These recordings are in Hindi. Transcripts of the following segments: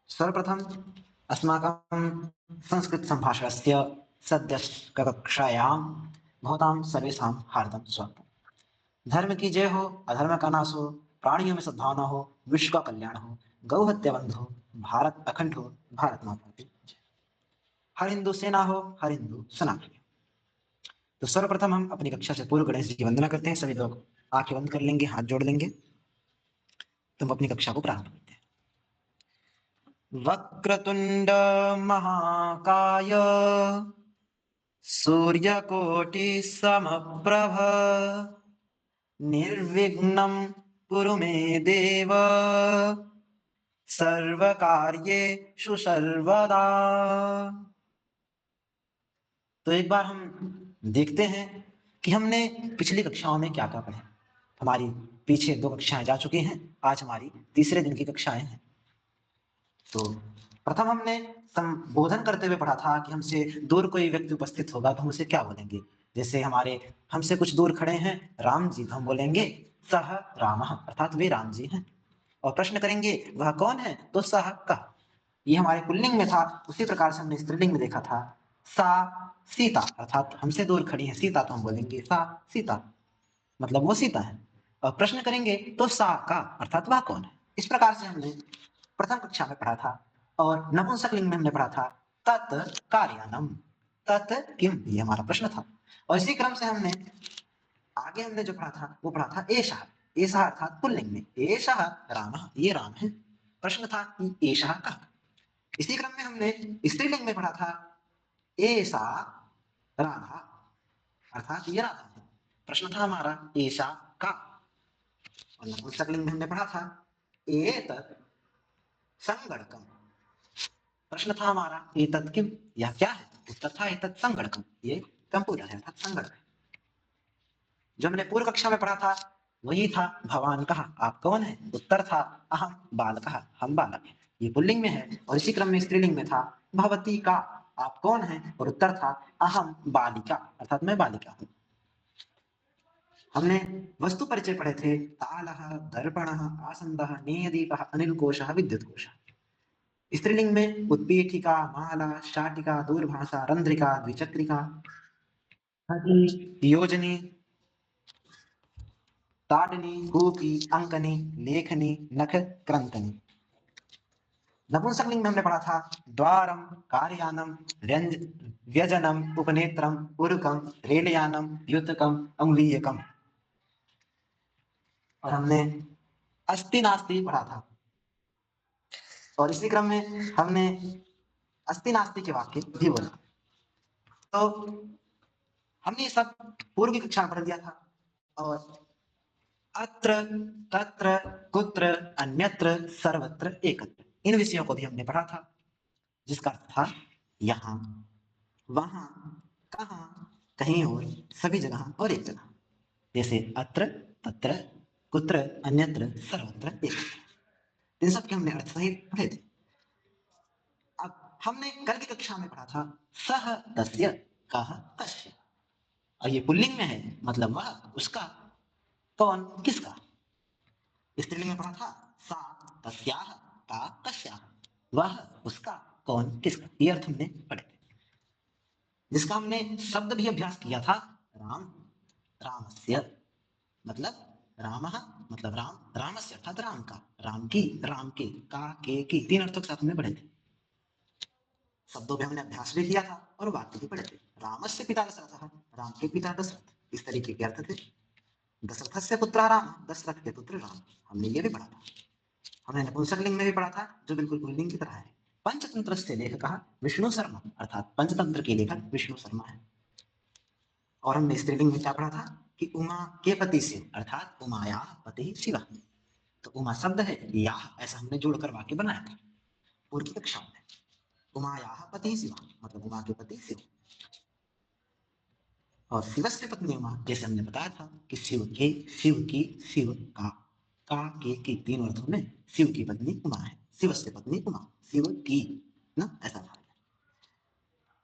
सर्वप्रथम अस्माकं संस्कृतसम्भाषणस्य सद्यस्कक्षायां भवतां सर्वेषां हार्दं स्वागतम्। धर्म की जय हो, अधर्म का नाश हो, प्राणियों में सद्भावना हो, विश्व का कल्याण हो, गौ हत्या बंद हो, भारत अखंड हो, भारत माता की जय। हर हिंदू सेना हो, हर हिंदू सनातन हो। तो सर्वप्रथम हम अपनी कक्षा से पूर्व गणेश जी की वंदना करते हैं। सभी लोग आंखें बंद कर लेंगे, हाथ जोड़ लेंगे। तुम अपनी कक्षा को प्रारंभ करते हैं। वक्रतुंड महाकाय सूर्यकोटि समप्रभ निर्विघ्नं कुरु मे देव सर्वकार्येषु सर्वदा। तो एक बार हम देखते हैं कि हमने पिछली कक्षाओं में क्या क्या पढ़ा। हमारी पीछे 2 कक्षाएं जा चुकी हैं, आज हमारी तीसरे दिन की कक्षाएं हैं। तो प्रथम हमने संबोधन करते हुए पढ़ा था कि हमसे दूर कोई व्यक्ति उपस्थित होगा तो हम उसे क्या बोलेंगे। जैसे हमारे हमसे कुछ दूर खड़े हैं राम जी, तो हम बोलेंगे सह रामः, अर्थात वे राम जी हैं। और प्रश्न करेंगे वह कौन है, तो सह कः। ये हमारे पुल्लिंग में था। उसी प्रकार से हमने स्त्रीलिंग में देखा था सा सीता, अर्थात हमसे दूर खड़ी है सीता, तो हम बोलेंगे सा सीता, मतलब वो सीता है। और प्रश्न करेंगे तो सा का, अर्थात वह कौन है। इस प्रकार से हमने प्रथम कक्षा में पढ़ा था। और नपुंसक लिंग में हमने पढ़ा था तत् कार्यानम, तत् किम, ये हमारा प्रश्न था। और इसी क्रम से हमने आगे हमने जो पढ़ा था वो पढ़ा था एषः, एषः अर्थात पुल्लिंग में एषः रामः, ये राम है। प्रश्न था कि एषः कः। इसी क्रम में हमने स्त्रीलिंग में पढ़ा था एषा राधा, अर्थात ये राधा है। प्रश्न था हमारा एषा का। और नपुंसक लिंग में हमने पढ़ा था एतत् संगणकम। प्रश्न था हमारा एतत् किम, यह क्या है। उत्तर था एतत् संगणकम, ये कंप्यूटर है अर्थात संगणक है। जो हमने पूर्व कक्षा में पढ़ा था वही था भवान कहा, आप कौन है। उत्तर था अहम बालकः, हम बालक हैं, ये पुल्लिंग में है। और इसी क्रम में स्त्रीलिंग में था भवती का, आप कौन है। और उत्तर था अहम बालिका, अर्थात मैं बालिका हूं। हमने वस्तु परिचय पढ़े थे तालः, दर्पणः, आसन्दः, नेयदीपः, अनिलकोशः, विद्युत्कोशः। स्त्रीलिंग में उत्पीठिका, माला, शाटिका, दूरभाषा, रंध्रिका, द्विचक्रिका, योजनी, ताडनी, कूपी, अंकनी, लेखनी, नख, क्रंतनी। नपुंसकलिंग में हमने पढ़ा था द्वारम, कार्यानम, व्यजनम, उपनेत्रम, उरुकम, रेलयानम, युतकम, अंगुलीयकम। और हमने अस्ति नास्ति पढ़ा था। और इसी क्रम में हमने अस्ति नास्ति के वाक्य भी बोला। तो हमने ये सब पूर्व की कक्षा में पढ़ दिया था। और अत्र, तत्र, कुत्र, अन्यत्र, सर्वत्र, एकत्र, इन विषयों को भी हमने पढ़ा था, जिसका अर्थ था यहाँ, वहां, कहाँ, कहीं और, सभी जगह और एक जगह। जैसे अत्र, तत्र, कुत्र, अन्यत्र, सर्वत्र, एकत्र, इन सब के हमने अर्थ सहित पढ़े थे। अब हमने कल की कक्षा में पढ़ा था सह तस्य, कह कस्य। और ये पुल्लिंग में है, मतलब वह, उसका, कौन, किसका। स्त्रीलिंग में पढ़ा था सा तस्याह, का कस्याह, वह, उसका, कौन, किसका। ये अर्थ हमने पढ़े थे, जिसका हमने शब्द भी अभ्यास किया था राम, रामस्य, मतलब रामः, मतलब राम, रामस्य अर्थात राम का, राम की, राम के, का, के, की, तीन अर्थों के साथ हमने पढ़े थे। शब्दों पे हमने अभ्यास भी किया था और वाक्य भी पढ़े थे। रामस्य पिता दशरथः, राम के पिता दशरथ, इस तरीके के अर्थ थे। दशरथस्य पुत्र राम, दशरथ के पुत्र राम, हमने ये भी पढ़ा था। हमने नपुंसक लिंग में भी पढ़ा था, जो बिल्कुल पुल्लिंग की तरह है। पंचतंत्र से लेखक विष्णु शर्मा, अर्थात पंचतंत्र के लेखक विष्णु शर्मा है। और हमने स्त्रीलिंग में क्या पढ़ा था कि उमा के पति शिव, अर्थात उमाया पति शिव। तो उमा शब्द है, या ऐसा हमने जोड़कर वाक्य बनाया था पूर्व की कक्षा में। उमाया पति शिव, मतलब उमा के पति शिव। और शिव से पत्नी उमा, जैसे हमने बताया था कि शिव के, शिव की, शिव का के की, तीन अर्थों में शिव की पत्नी उमा है। शिव से पत्नी उमा, शिव की, ना, ऐसा था।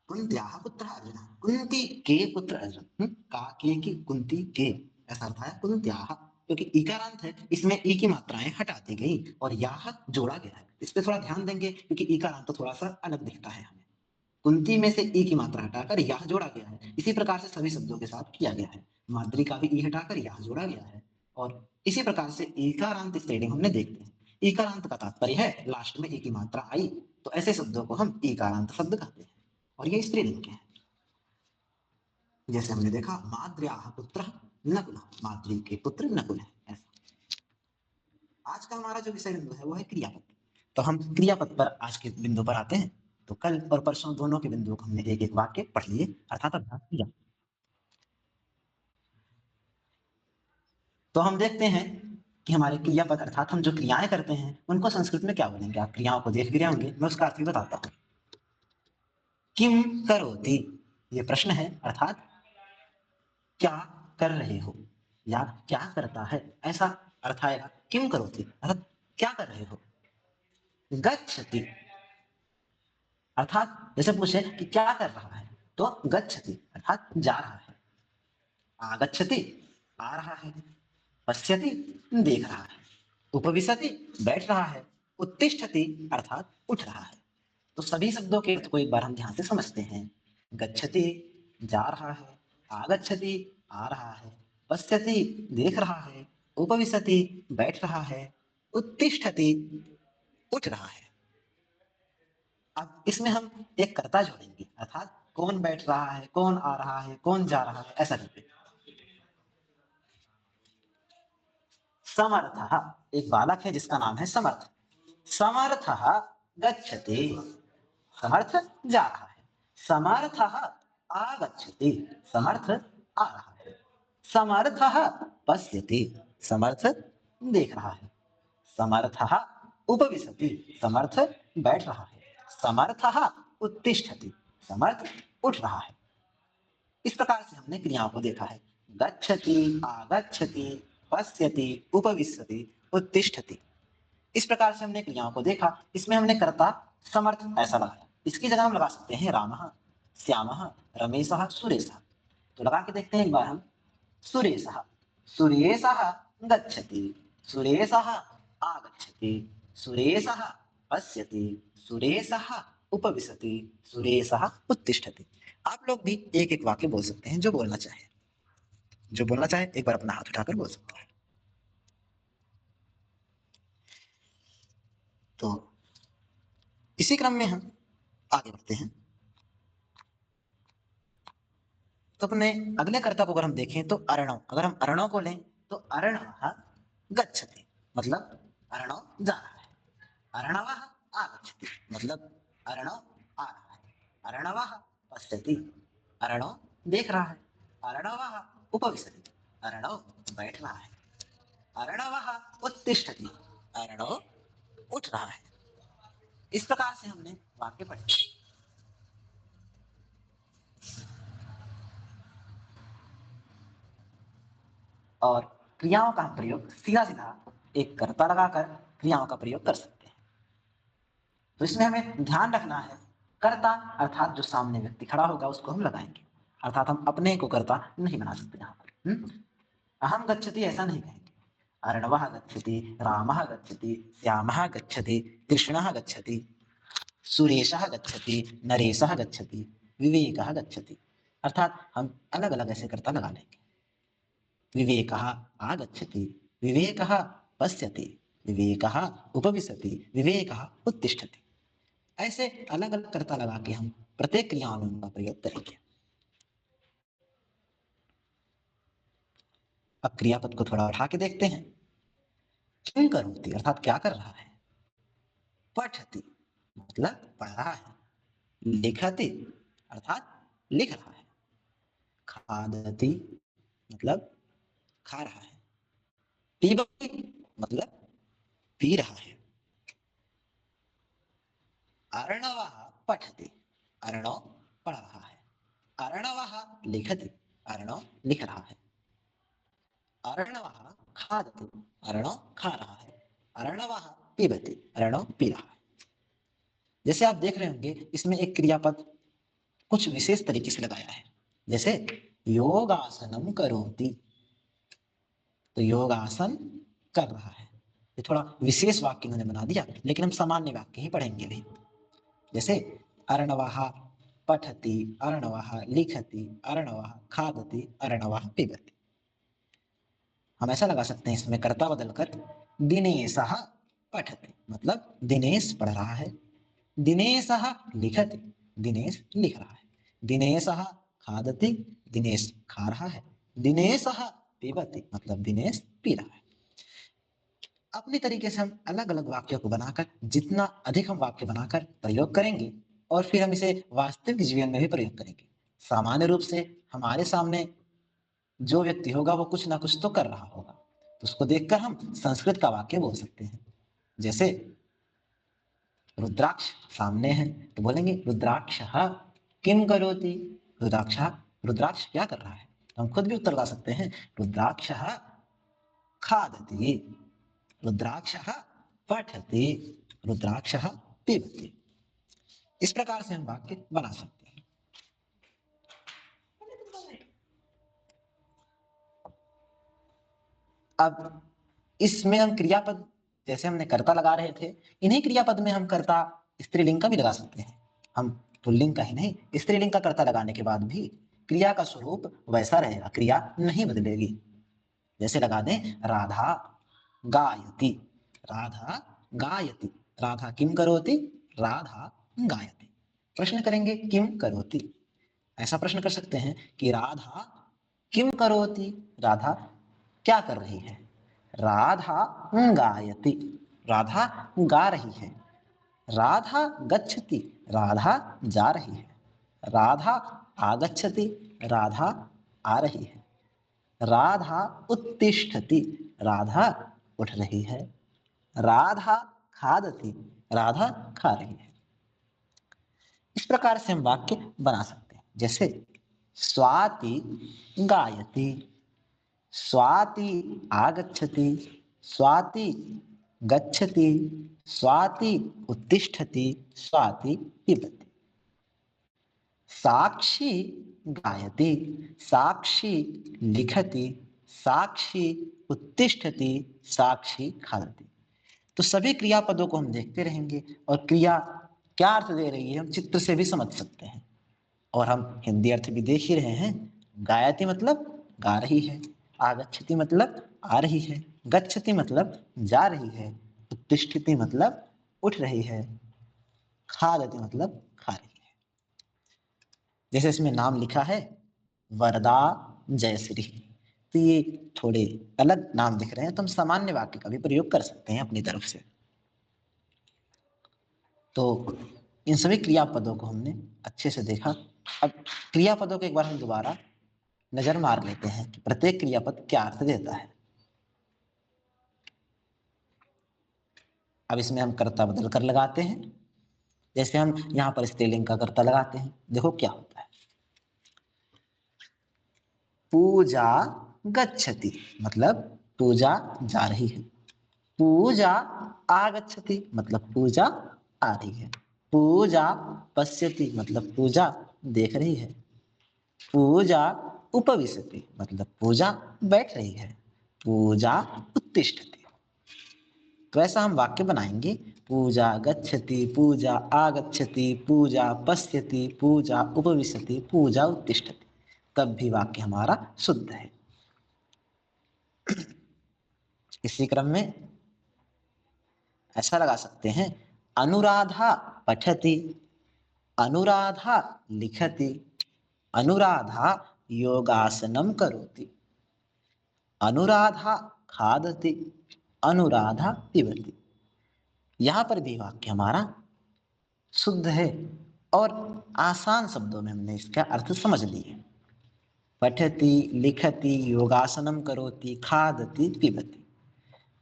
कुंत्याः पुत्र अर्जुन, कुंती के पुत्र अर्जुन, का के की, कुंती के, ऐसा अर्थ है कुंत्याः। क्योंकि ईकारांत है, इसमें ई की मात्राएं हटा दी गई और याह जोड़ा गया है। इस पे थोड़ा ध्यान देंगे क्योंकि ईकारांत तो थोड़ा सा अलग दिखता है हमें। कुंती में से ई की मात्रा हटाकर याह जोड़ा गया है। इसी प्रकार से सभी शब्दों के साथ किया गया है। माद्री का भी ई हटाकर याह जोड़ा गया है और इसी प्रकार से ईकारांत स्त्रीलिंग हमने देखते हैं। ईकारांत का तात्पर्य है लास्ट में ई की मात्रा आई, तो ऐसे शब्दों को हम ईकारांत शब्द कहते हैं और ये स्त्रीलिंग के हैं। जैसे हमने देखा माद्र्याः पुत्रः नकुलः, माद्री के पुत्र नकुल है। ऐसा आज का हमारा जो विषय बिंदु है वो है क्रियापद। तो हम क्रियापद पर आज के बिंदु पर आते हैं। तो कल और परसों दोनों के बिंदुओं को हमने एक एक वाक्य पढ़ लिए अर्थात अभ्यास किया। तो हम देखते हैं कि हमारे क्रियापद अर्थात हम जो क्रियाएं करते हैं उनको संस्कृत में क्या बोलेंगे। आप क्रियाओं को देख भी रहे होंगे, मैं उसका अर्थ भी बताता हूँ। किम करोति, ये प्रश्न है अर्थात क्या कर रहे हो या क्या करता है, ऐसा अर्थ आएगा। किम करोति अर्थात क्या कर रहे हो। गच्छति अर्थात जैसे पूछे कि क्या कर रहा है तो गच्छति अर्थात जा रहा है। आगच्छति आ रहा है। पश्यति देख रहा है। उपविशति बैठ रहा है। उत्तिष्ठति अर्थात उठ रहा है। तो सभी शब्दों के अर्थ को एक बार हम ध्यान से समझते हैं। गच्छति जा रहा है। आगच्छति आ रहा है। पश्यति देख रहा है। उपविशति बैठ रहा है। उत्तिष्ठति उठ रहा है। अब इसमें हम एक कर्ता जोड़ेंगे अर्थात कौन बैठ रहा है, कौन आ रहा है, कौन जा रहा है, ऐसा करके। समर्थ, एक बालक है जिसका नाम है समर्थ। समर्थ गच्छति, समर्थ जा रहा है। समर्थ आगच्छति, समर्थ आ रहा है। समर्थ पश्यति, समर्थ देख रहा है। समर्थ उपविशति, समर्थ बैठ रहा है। समर्थ उत्तिष्ठति, समर्थ उठ रहा है। इस प्रकार से हमने क्रियाओं को देखा है। गच्छति, आगच्छति, पश्यति, उपविशति, उत्तिष्ठति। इस प्रकार से हमने क्रियाओं को देखा। इसमें हमने कर्ता समर्थ ऐसा लगाया। इसकी जगह हम लगा सकते हैं रामः, श्यामः, रमेशः, सुरेशः। तो लगा के देखते हैं एक बार हम। सुरेशः, सुरेशः गच्छति, सुरेशः आगच्छति, सुरेशः पश्यति, सुरेशः उपविशति, सुरेशः उत्तिष्ठति। आप लोग भी एक एक वाक्य बोल सकते हैं, जो बोलना चाहे। जो बोलना चाहे एक बार अपना हाथ उठाकर बोल सकता है। तो इसी क्रम में हम आगे बढ़ते हैं। तो अपने अगले कर्ता को अगर हम देखें तो अर्णव, अगर हम अर्णव को लें तो अर्णवः गच्छति मतलब अर्णव जा रहा है। अर्णवः आगच्छति मतलब अर्णव आ रहा है। अर्णवः पश्यति, अर्णव देख रहा है। अर्णवः उपविशति, अर्णव बैठ रहा है। अर्णवः उत्तिष्ठति, अर्णव उठ रहा है। इस प्रकार से हमने वाक्य पढ़े। और क्रियाओं का प्रयोग सीधा सीधा एक कर्ता लगाकर क्रियाओं का प्रयोग कर सकते हैं। तो इसमें हमें ध्यान रखना है, कर्ता अर्थात जो सामने व्यक्ति खड़ा होगा उसको हम लगाएंगे, अर्थात हम अपने को कर्ता नहीं बना सकते यहाँ पर। अहम गच्छति ऐसा नहीं कहेंगे। अर्णवः गच्छति, रामः गच्छति, श्यामः गच्छति, कृष्णः गच्छति, सुरेशः गच्छति, नरेशः गच्छति, विवेकः गच्छति। अर्थात हम अलग अलग ऐसे कर्ता लगा लेंगे। विवेकः आगच्छति, विवेकः पश्यति, विवेकः उपविशति, विवेकः उत्तिष्ठति। ऐसे अलग अलग कर्ता लगा के हम प्रत्येक क्रियाओं में उनका प्रयोग करेंगे। अब क्रियापद को थोड़ा उठा के देखते हैं। किम करोति अर्थात क्या कर रहा है। पठति मतलब पढ़ रहा है। लिखति अर्थात लिख रहा है। खादति मतलब खा रहा है। पीबति मतलब पी रहा है। अर्णवः पठति, अर्णव पढ़ रहा है। अर्णवः लिखति, अर्णव लिख रहा है। अर्णवः खादति, अर्णव खा रहा है। अर्णवः पीबति, अर्णव पी रहा है। जैसे आप देख रहे होंगे इसमें एक क्रियापद कुछ विशेष तरीके से लगाया है। जैसे योगासनम करोति, तो योगासन कर रहा है। ये थोड़ा विशेष वाक्य इन्होंने बना दिया, लेकिन हम सामान्य वाक्य ही पढ़ेंगे भी। जैसे अर्णवः पठति, अर्णवः लिखति, अर्णवः खादति, अर्णवः पिबति। हम ऐसा लगा सकते हैं इसमें कर्ता बदलकर दिनेशः पठति, मतलब दिनेश पढ़ रहा है। दिनेशः लिखति, दिनेश लिख रहा है। दिनेशः खादति, दिनेश खा रहा है। दिनेशः पिबति, मतलब दिनेश पी रहा है। अपनी तरीके से हम अलग अलग वाक्यों को बनाकर, जितना अधिक हम वाक्य बनाकर प्रयोग करेंगे और फिर हम इसे वास्तविक जीवन में भी प्रयोग करेंगे। सामान्य रूप से हमारे सामने जो व्यक्ति होगा वो कुछ ना कुछ तो कर रहा होगा, तो उसको देखकर हम संस्कृत का वाक्य बोल सकते हैं। जैसे रुद्राक्ष सामने है तो बोलेंगे रुद्राक्षः किम करोति। रुद्राक्ष क्या कर रहा है, तो हम खुद भी उत्तर ला सकते हैं रुद्राक्षः खादति, रुद्राक्षः पठति, रुद्राक्षः पिबति। इस प्रकार से हम वाक्य बना सकते हैं। अब इसमें हम क्रियापद, जैसे हमने कर्ता लगा रहे थे, इन्हीं क्रियापद में हम कर्ता स्त्रीलिंग का भी लगा सकते हैं। हम पुल्लिंग का ही नहीं, स्त्रीलिंग का कर्ता लगाने के बाद भी क्रिया का स्वरूप वैसा रहेगा, क्रिया नहीं बदलेगी। जैसे लगा दें राधा गायति, राधा गायति, राधा किम करोति, राधा गायति। प्रश्न करेंगे किम करोति, ऐसा प्रश्न कर सकते हैं कि राधा किम करोति, राधा क्या कर रही है। राधा गायति, राधा गा रही है। राधा गच्छति, राधा जा रही है। राधा आगच्छति, राधा आ रही है। राधा उत्तिष्ठति, राधा उठ रही है। राधा खादति, राधा खा रही है। इस प्रकार से हम वाक्य बना सकते हैं। जैसे स्वाति गायति, स्वाति आगच्छति, स्वाति गच्छति, स्वाति उत्तिष्ठति, स्वाति पिबति। साक्षी गायति, साक्षी लिखति, साक्षी उत्तिष्ठति, साक्षी खादति। तो सभी क्रियापदों को हम देखते रहेंगे और क्रिया क्या अर्थ दे रही है हम चित्र से भी समझ सकते हैं। और हम हिंदी अर्थ भी देख ही रहे हैं। गायति मतलब गा रही है, आगच्छति मतलब आ रही है, गच्छति मतलब जा रही है, उत्तिष्ठति मतलब उठ रही है, खादति मतलब खा रही है। जैसे इसमें नाम लिखा है वरदा जयश्री, तो ये थोड़े अलग नाम दिख रहे हैं, तो हम सामान्य वाक्य का भी प्रयोग कर सकते हैं अपनी तरफ से। तो इन सभी क्रियापदों को हमने अच्छे से देखा। अब क्रियापदों को एक बार हम दोबारा नजर मार लेते हैं कि प्रत्येक क्रियापद क्या अर्थ देता है। अब इसमें हम कर्ता बदल कर लगाते हैं। जैसे हम यहाँ पर स्त्रीलिंग का कर्ता लगाते हैं, देखो क्या होता है। पूजा गच्छति, मतलब पूजा जा रही है। पूजा आगच्छति, मतलब पूजा आ रही है। पूजा पश्यति, मतलब पूजा देख रही है। पूजा उपविशति, मतलब पूजा बैठ रही है। पूजा उत्तिष्ठति। तो ऐसा हम वाक्य बनाएंगे, पूजा गच्छति, पूजा आगच्छति, पूजा पश्यति, पूजा उपविशति, पूजा उत्तिष्ठति। तब भी वाक्य हमारा शुद्ध है। इसी क्रम में ऐसा लगा सकते हैं अनुराधा पठति, अनुराधा लिखति, अनुराधा योगासनम करोति, अनुराधा खादति, अनुराधा पिबति। यहां पर भी वाक्य हमारा शुद्ध है और आसान शब्दों में हमने इसका अर्थ समझ लिए। पठति, लिखति, योगासनम करोति, खादति, पिबति।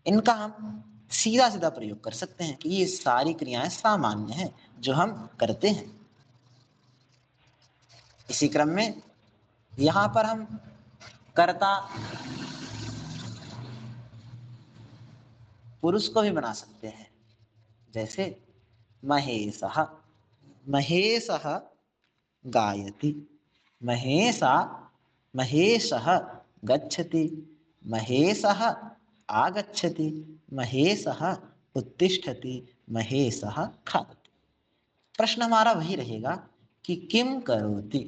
इनका हम सीधा सीधा प्रयोग कर सकते हैं कि ये सारी क्रियाएं सामान्य हैं जो हम करते हैं। इसी क्रम में यहां पर हम कर्ता पुरुष को भी बना सकते हैं। जैसे महेशः, महेशः गायति, महेशा महेशः गच्छति, महेशः आगच्छति, महेशः उत्तिष्ठति, महेशः खादति। प्रश्न हमारा वही रहेगा कि किम करोति,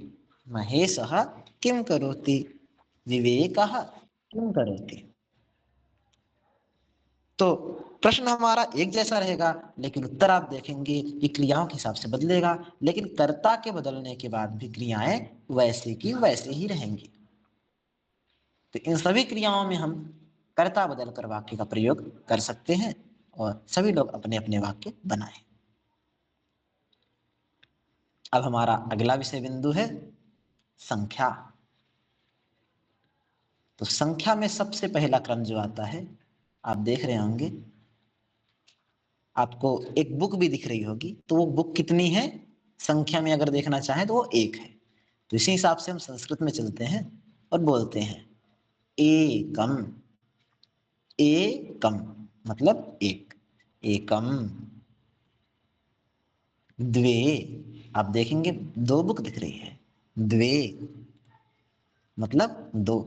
महेशः किम करोति, विवेकः किम करोति। तो प्रश्न हमारा एक जैसा रहेगा, लेकिन उत्तर आप देखेंगे कि क्रियाओं के हिसाब से बदलेगा, लेकिन कर्ता के बदलने के बाद भी क्रियाएं वैसे की वैसे ही रहेंगी। तो इन सभी क्रियाओं में हम कर्ता बदलकर वाक्य का प्रयोग कर सकते हैं और सभी लोग अपने अपने वाक्य बनाएं। अब हमारा अगला विषय बिंदु है संख्या। तो संख्या में सबसे पहला क्रम जो आता है, आप देख रहे होंगे, आपको एक बुक भी दिख रही होगी, तो वो बुक कितनी है संख्या में अगर देखना चाहें तो वो एक है। तो इसी हिसाब से हम संस्कृत में चलते हैं और बोलते हैं एकम, एकम मतलब एक, एकम। द्वे, आप देखेंगे दो बुक दिख रही है, द्वे मतलब दो।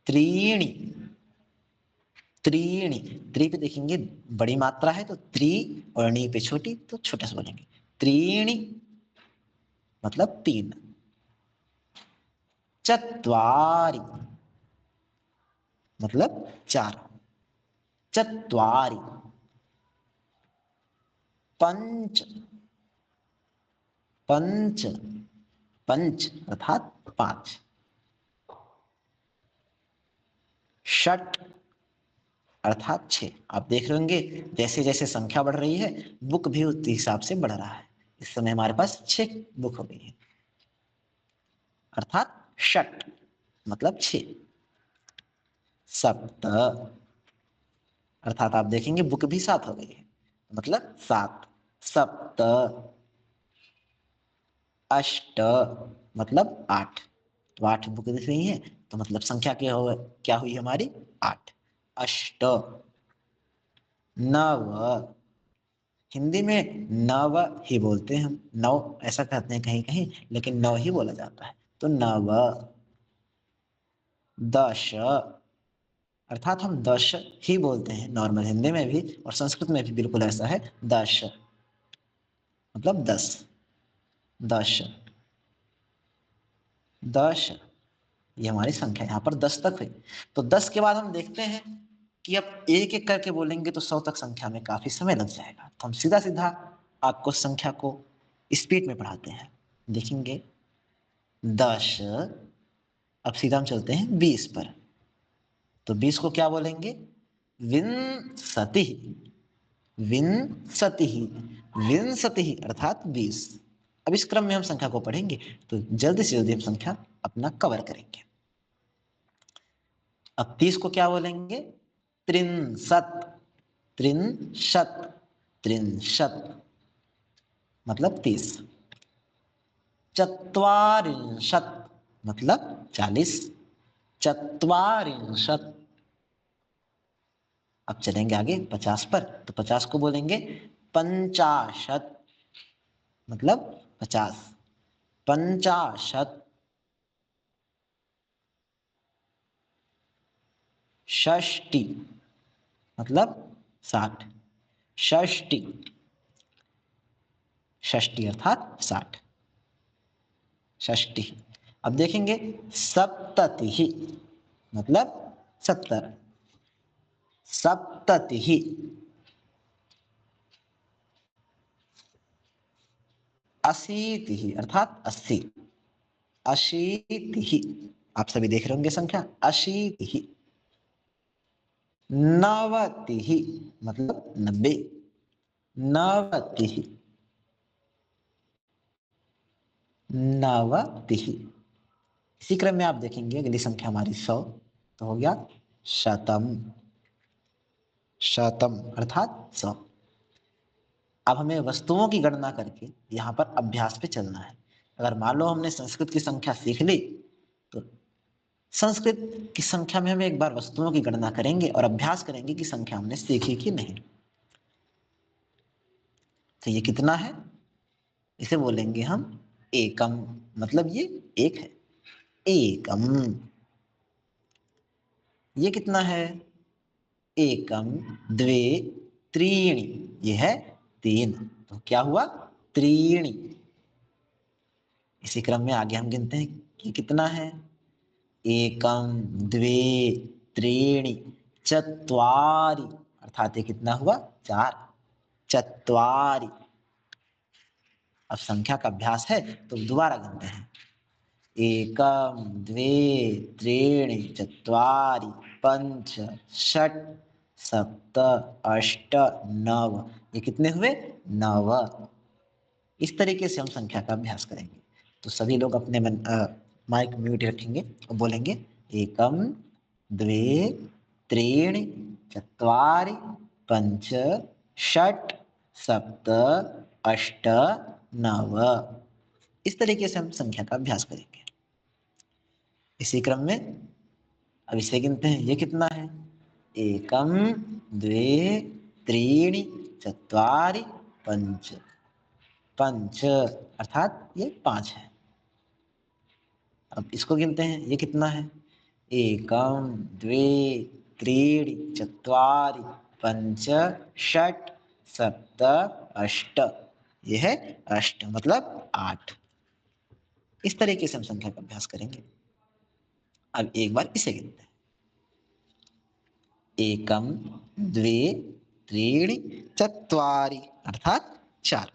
त्रीणि, त्रीणि, त्रि पे देखेंगे बड़ी मात्रा है तो त्रि, और णी पे छोटी तो छोटा से बोलेंगे, त्रीणि मतलब तीन। चत्वारि मतलब चार, चत्वारि। पंच, पंच, पंच अर्थात पांच। षट अर्थात छह। आप देख रहे होंगे जैसे जैसे संख्या बढ़ रही है बुक भी उस हिसाब से बढ़ रहा है। इस समय हमारे पास 6 बुक हो गई है, अर्थात षट मतलब 6। सप्त अर्थात आप देखेंगे बुक भी 7 हो गई है, मतलब 7, सप्त। अष्ट मतलब 8, तो 8 बुक दिख रही है तो मतलब संख्या क्या हुई हमारी 8। अष्ट। नव, हिंदी में नव ही बोलते हैं हम, नौ ऐसा कहते हैं कहीं कहीं, लेकिन नौ ही बोला जाता है, तो नव। दश अर्थात हम दश ही बोलते हैं नॉर्मल हिंदी में भी, और संस्कृत में भी बिल्कुल ऐसा है, दश मतलब 10, दश। दश ये हमारी संख्या यहाँ पर 10 तक हुई। तो 10 के बाद हम देखते हैं कि अब एक एक करके बोलेंगे तो 100 तक संख्या में काफी समय लग जाएगा, तो हम सीधा सीधा आपको संख्या को स्पीड में पढ़ाते हैं। देखेंगे 10, अब सीधा हम चलते हैं 20 पर, तो 20 को क्या बोलेंगे, विंसति, विंसति, विंसति अर्थात 20। अब इस क्रम में हम संख्या को पढ़ेंगे तो जल्दी से जल्दी हम संख्या अपना कवर करेंगे। अब 30 को क्या बोलेंगे, त्रिंशत, त्रिंशत, त्रिंशत मतलब 30। चत्वारिंशत मतलब 40, चत्वारिंशत। अब चलेंगे आगे 50 पर, तो 50 को बोलेंगे पंचाशत मतलब 50, पंचाशत। षष्टि मतलब 60, षष्टि, षष्टि अर्थात 60, षष्टि। अब देखेंगे सप्तति मतलब 70, सप्तति। अशीति अर्थात 80, अशीति। आप सभी देख रहे होंगे संख्या, अशीति। नवति मतलब 90, नवति, नवति। इसी क्रम में आप देखेंगे अगली संख्या हमारी 100, तो हो गया शतम, शतम अर्थात 100। अब हमें वस्तुओं की गणना करके यहाँ पर अभ्यास पे चलना है। अगर मान लो हमने संस्कृत की संख्या सीख ली, तो संस्कृत की संख्या में हम एक बार वस्तुओं की गणना करेंगे और अभ्यास करेंगे कि संख्या हमने सीखी कि नहीं। तो ये कितना है, इसे बोलेंगे हम एकम, मतलब ये एक है। एकम। ये कितना है? एकम द्वे त्रीणि, ये है 3, तो क्या हुआ? त्रीणि। इसी क्रम में आगे हम गिनते हैं कि कितना है। एकम द्वे त्रीणि चत्वारि, अर्थात ये कितना हुआ? 4, चत्वारि। अब संख्या का अभ्यास है तो दोबारा गिनते हैं। एकम द्वे त्रीणि चत्वारि पंच षट सप्त अष्ट नव, ये कितने हुए? 9। इस तरीके से हम संख्या का अभ्यास करेंगे। तो सभी लोग अपने माइक म्यूट रखेंगे और बोलेंगे एकम द्वे त्रीणि चत्वारि पंच षट सप्त अष्ट नव। इस तरीके से हम संख्या का अभ्यास करेंगे। इसी क्रम में अब इसे गिनते हैं। ये कितना है? एकम द्वे त्रीणि चत्वारि पंच, पंच अर्थात ये 5 है। अब इसको गिनते हैं। ये कितना है? एकम द्वे त्रीणि चत्वारि पंच षट सप्त अष्ट, ये है 8, मतलब 8। इस तरीके से हम संख्या का अभ्यास करेंगे। अब एक बार इसे गिनते हैं। एकम द्वे त्रीणि चत्वारि, अर्थात 4।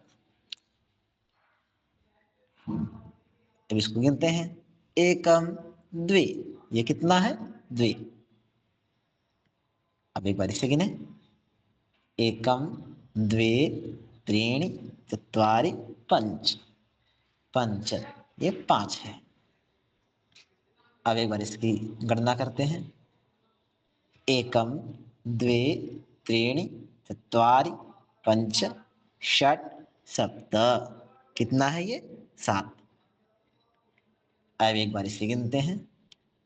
अब इसको गिनते हैं। एकम द्वे, ये कितना है? द्वे। अब एक बार इसे गिने। एकम द्वे त्रीणि चत्वारि पंच, पंच ये 5 है। अब एक बार इसकी गणना करते हैं। एकम द्वे त्रीणि चत्वारि पंच षट सप्त, कितना है ये? 7। अब एक बार इसे गिनते हैं।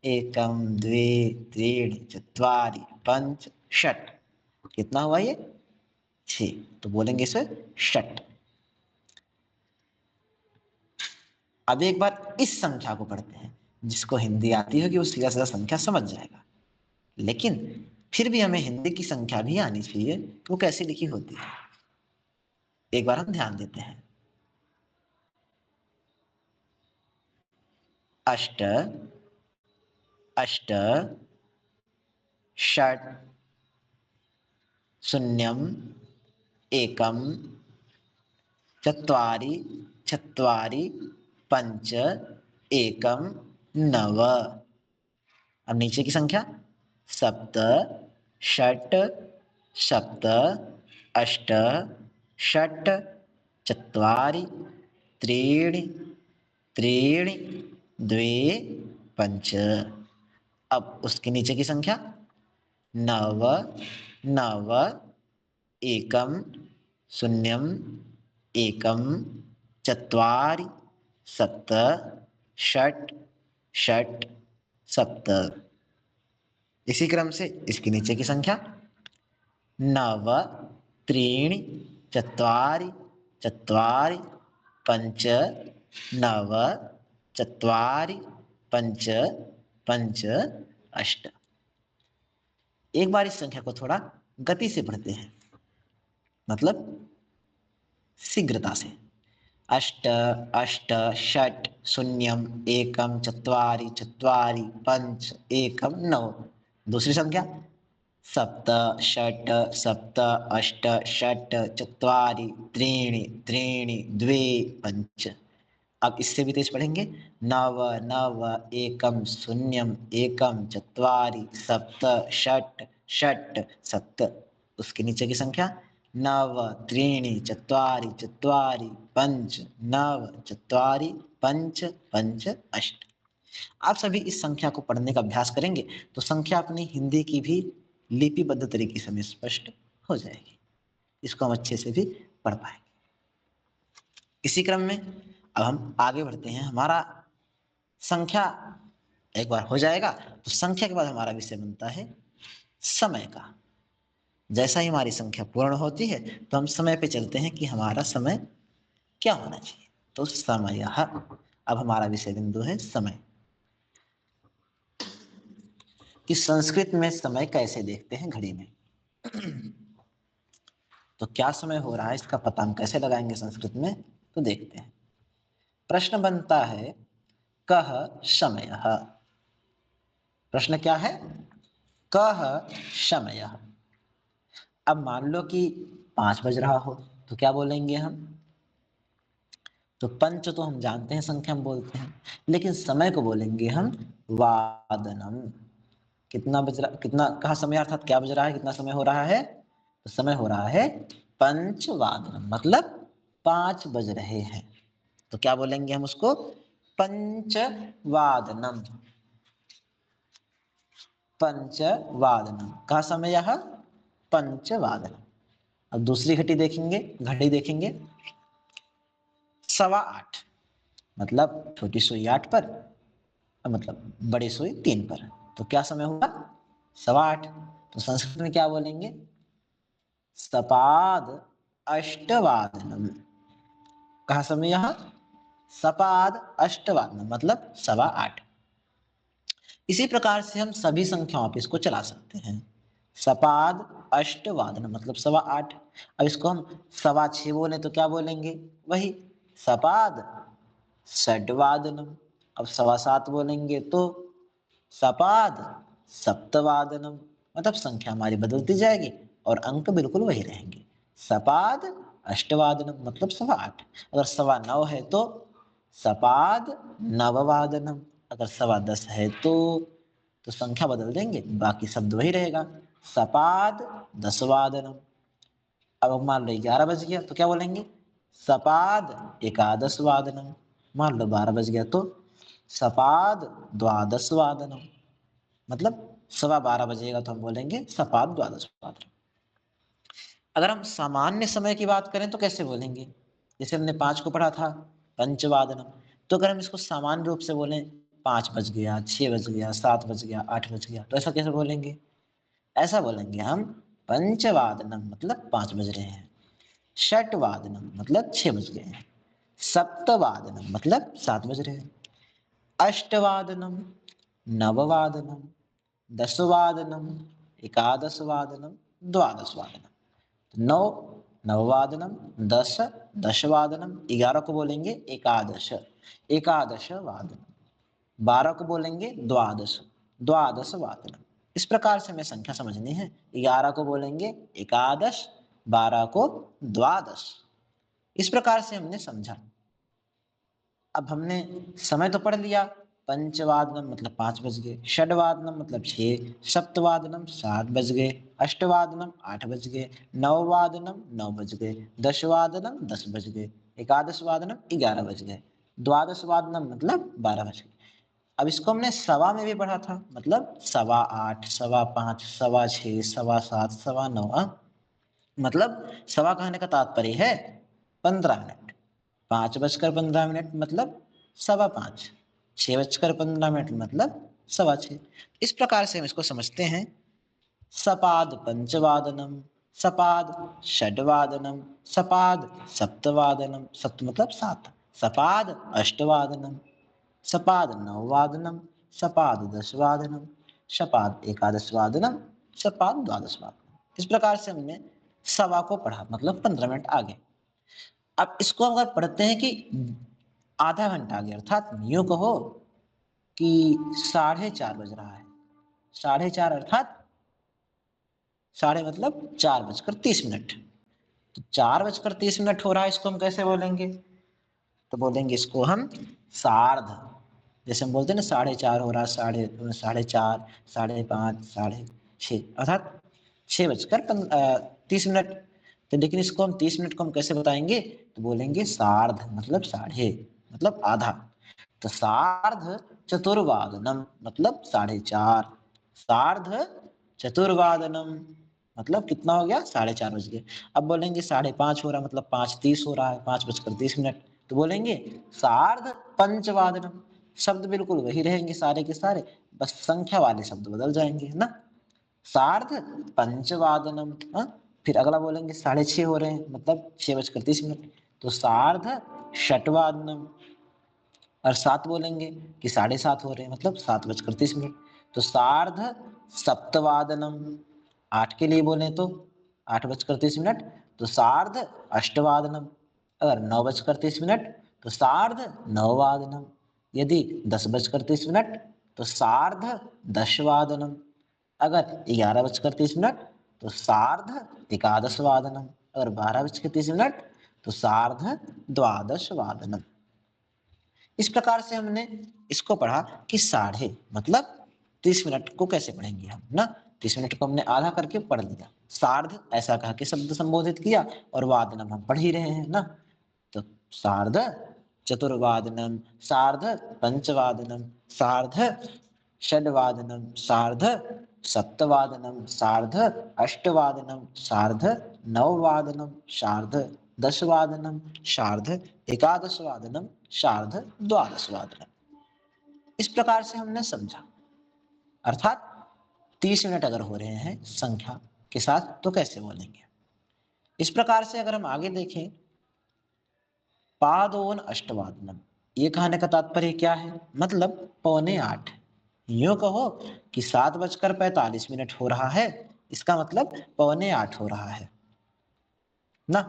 एकम द्वे त्रीणि चत्वारि पंच षट, कितना हुआ ये? 6, तो बोलेंगे इसे षट। अब एक बार इस संख्या को पढ़ते हैं। जिसको हिंदी आती होगी वो सीधा सीधा संख्या समझ जाएगा, लेकिन फिर भी हमें हिंदी की संख्या भी आनी चाहिए वो कैसे लिखी होती है। एक बार हम ध्यान देते हैं। अष्ट अष्ट षट शून्यम एकम चत्वारि चत्वारि पंच एकम नव। अब नीचे की संख्या सप्त षट सप्त अष्ट षट चत्वारि त्रीणि त्रीणि द्वे पंच। अब उसके नीचे की संख्या नव नव एकम शून्यम एकम चत्वारि सप्त षट षट सप्त। इसी क्रम से इसके नीचे की संख्या नव त्रीणि चत्वारि चत्वारि पंच नव चत्वारि पंच पंच अष्ट। एक बार इस संख्या को थोड़ा गति से पढ़ते हैं, मतलब शीघ्रता से। अष्ट अष्ट षट शून्यम एकम चत्वारि चत्वारि पंच एकम नव। दूसरी संख्या सप्त षट सप्त अष्ट षट चत्वारि त्रीणि त्रीणि द्वे पंच। अब इससे भी तेज पढ़ेंगे। नव नव एकम शून्यम एकम चत्वारि सप्त षट षट सप्त। उसके नीचे की संख्या नव त्रीणि चत्वारि चत्वारि पंच नव चत्वारि पंच पंच अष्ट। आप सभी इस संख्या को पढ़ने का अभ्यास करेंगे तो संख्या अपनी हिंदी की भी लिपिबद्ध तरीके से हमें स्पष्ट हो जाएगी। इसको हम अच्छे से भी पढ़ पाएंगे। इसी क्रम में अब हम आगे बढ़ते हैं। हमारा संख्या एक बार हो जाएगा तो संख्या के बाद हमारा विषय बनता है समय का। जैसा ही हमारी संख्या पूर्ण होती है तो हम समय पे चलते हैं कि हमारा समय क्या होना चाहिए। तो समय, अब हमारा विषय बिंदु है समय। कि संस्कृत में समय कैसे देखते हैं घड़ी में। तो क्या समय हो रहा है इसका पता हम कैसे लगाएंगे संस्कृत में, तो देखते हैं। प्रश्न बनता है कः समयः। प्रश्न क्या है, कः समयः। अब मान लो कि 5 बज रहा हो तो क्या बोलेंगे हम, तो पंच तो हम जानते हैं, संख्या हम बोलते हैं, लेकिन समय को बोलेंगे हम वादनम। कितना बज रहा, कितना कहा समय अर्थात क्या बज रहा है, कितना समय हो रहा है, तो समय हो रहा है पंचवादनम, मतलब 5 बज रहे हैं। तो क्या बोलेंगे हम उसको, पंचवादनम। पंचवादनम कहा समय यह पंचवादनम। अब दूसरी घड़ी देखेंगे, घड़ी देखेंगे 8:15, मतलब छोटी सुई 8 पर, मतलब बड़ी सुई 3 पर। तो क्या समय हुआ, 8:15। तो संस्कृत में क्या बोलेंगे, सपाद अष्टवादनम। कहा समय यह सपाद अष्टवादनम, मतलब 8:15। इसी प्रकार से हम सभी संख्याओं पे इसको चला सकते हैं। सपाद अष्टवादनम मतलब 8:15। अब इसको हम 6:15 बोले तो क्या बोलेंगे, वही सपाद षड्वादनम। अब 7:15 बोलेंगे तो सपाद सप्तवादनम, मतलब संख्या हमारी बदलती जाएगी और अंक बिल्कुल वही रहेंगे। सपाद अष्टवादनम मतलब 8:15। अगर 9:15 है तो सपाद नववादनम। अगर 10:15 है तो संख्या बदल देंगे, बाकी शब्द वही रहेगा, सपाद 10वादनम। अब मान लो 11 बज गया तो क्या बोलेंगे, सपाद 11वादनम। मान लो 12 बज गया तो सपाद 12वादनम, मतलब 12:15 बजेगा तो हम बोलेंगे सपाद 12वादनम। अगर हम सामान्य समय की बात करें तो कैसे बोलेंगे, जैसे हमने 5 को पढ़ा था पंचवादनम, तो अगर हम इसको सामान्य रूप से बोलें 5 बज गया, 6 बज गया, 7 बज गया, 8 बज गया, तो ऐसा कैसे बोलेंगे, ऐसा बोलेंगे हम पंचवादनम मतलब 5 बज रहे हैं, षटवादनम मतलब 6 बज गए हैं, सप्तवादनम मतलब 7 बज रहे हैं, अष्टवादनम, नववादनम, दसवादनम, एकादशवादनम, द्वादशवादनम। नौ नववादनम, 10 दशवादनम, 11 को बोलेंगे एकादश एकादश वादनम, 12 को बोलेंगे द्वादश द्वादश वादनम। इस प्रकार से हमें संख्या समझनी है। 11 को बोलेंगे एकादश, 12 को द्वादश। इस प्रकार से हमने समझा। अब हमने समय तो पढ़ लिया, पंचवादनम मतलब 5 बज गए, षडवादनम मतलब 6, सप्तवादनम 7 बज गए, अष्टवादनम 8 बज गए, नववादनम 9 बज गए, दशवादनम 10 बज गए, एकादशवादनम 11 बज गए, द्वादशवादनम मतलब 12 बज गए। अब इसको हमने सवा में भी पढ़ा था, मतलब 8:15, 5:15, 6:15, 7:15, 9:15, मतलब सवा कहने का तात्पर्य है 15 मिनट। 5:15 मतलब 5:15, 6:15 मतलब 6:15। इस प्रकार से हम इसको समझते हैं। सपाद पंचवादनम, सपाद षड्वादनम, सपाद सप्तवादनम, सप्त मतलब 7, सपाद अष्टवादनम, सपाद नववादनम, सपाद दशवादनम, सपाद एकादशवादनम, सपाद द्वादशवादनम। इस प्रकार से हमने सवा को पढ़ा, मतलब 15 मिनट आगे। अब इसको अगर पढ़ते हैं कि आधा घंटा आगे, अर्थात यूं कहो कि 4:30 बज रहा है, 4:30 अर्थात साढ़े मतलब 4:30। तो 4:30 हो रहा है, इसको हम कैसे बोलेंगे, तो बोलेंगे इसको हम सार्ध। जैसे हम बोलते हैं ना 4:30 हो रहा है, 4:30, 5:30, 6:30, अर्थात 6:30। तो लेकिन इसको हम 30 मिनट को हम कैसे बताएंगे, तो बोलेंगे सार्ध मतलब साढ़े, मतलब आधा। तो सार्ध चतुर्वादनम मतलब 4:30, सार्ध चतुर्वादनम मतलब कितना हो गया, 4:30 बज गए। अब बोलेंगे 5:30 हो रहा है, मतलब 5:30 हो रहा है, 5:30, तो बोलेंगे सार्ध पंचवादनम। शब्द बिल्कुल वही रहेंगे सारे के सारे, बस संख्या वाले शब्द बदल जाएंगे, है ना। सार्ध पंचवादनम, हाँ। फिर अगला बोलेंगे 6:30 हो रहे हैं, मतलब 6:30, तो सार्ध षटवादनम। और 7 बोलेंगे कि 7:30 हो रहे हैं, मतलब 7:30, तो सार्ध सप्तवादनम, 8 के लिए बोले तो 8:30, तो सार्ध अष्टवादनम। अगर 9:30 तो सार्ध नववादनम। यदि 10:30 तो सार्ध दशवादनम। अगर 11:30 तो सार्ध एकादशवादनम। अगर 12:30 तो सार्ध द्वादशवादनम। इस प्रकार से हमने इसको पढ़ा कि साढ़े मतलब 30 मिनट को कैसे पढ़ेंगे हम ना। 30 मिनट को हमने आधा करके पढ़ लिया, सार्ध ऐसा कह के शब्द संबोधित किया, और वादनम हम पढ़ ही रहे हैं ना। तो सार्ध चतुर्वादनम, सार्ध पंचवादनम, सार्ध षड्वादनम, सार्ध सप्तवादनम, सार्ध अष्टवादनम, सार्ध नववादनम, सार्ध दशवादनम, सार्ध एकादशवादनम, सार्ध द्वादशवादनम। इस प्रकार से हमने समझा। अर्थात 30 मिनट अगर हो रहे हैं संख्या के साथ तो कैसे बोलेंगे। इस प्रकार से अगर हम आगे देखें, पादोन अष्टवादनम, ये कहने का तात्पर्य क्या है, मतलब 7:45। यूं कहो कि 7:45 हो रहा है, इसका मतलब 7:45 हो रहा है ना।